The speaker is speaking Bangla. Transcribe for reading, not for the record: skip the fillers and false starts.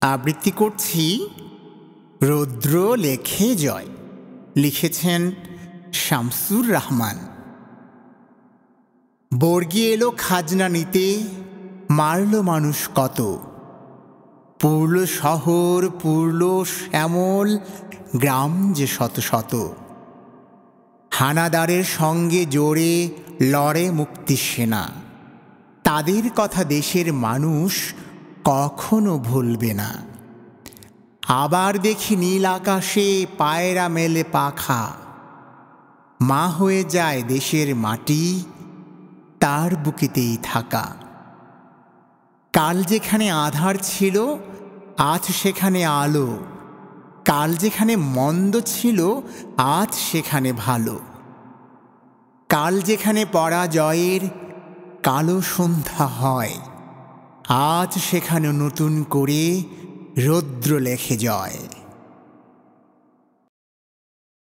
আবৃত্তি করছি রৌদ্র লেখে জয়। লিখেছেন শামসুর রাহমান। বর্গি এলো খাজনা নিতে, মারল মানুষ কত। পুরল শহর, পুরল শ্যামল গ্রাম যে শত শত। হানাদারের সঙ্গে জোরে লড়ে মুক্তি সেনা। তাদের কথা দেশের মানুষ কখনো ভুলবে না। আবার দেখি নীল আকাশে পায়রা মেলে পাখা। মা হয়ে যায় দেশের মাটি তার বুকেতেই থাকা। কাল যেখানে আধার ছিল আজ সেখানে আলো। কাল যেখানে মন্দ ছিল আজ সেখানে ভালো। কাল যেখানে পরাজয়ের কালো সন্ধ্যা হয়, আজ সেখানে নতুন করে রৌদ্র লেখে জয়।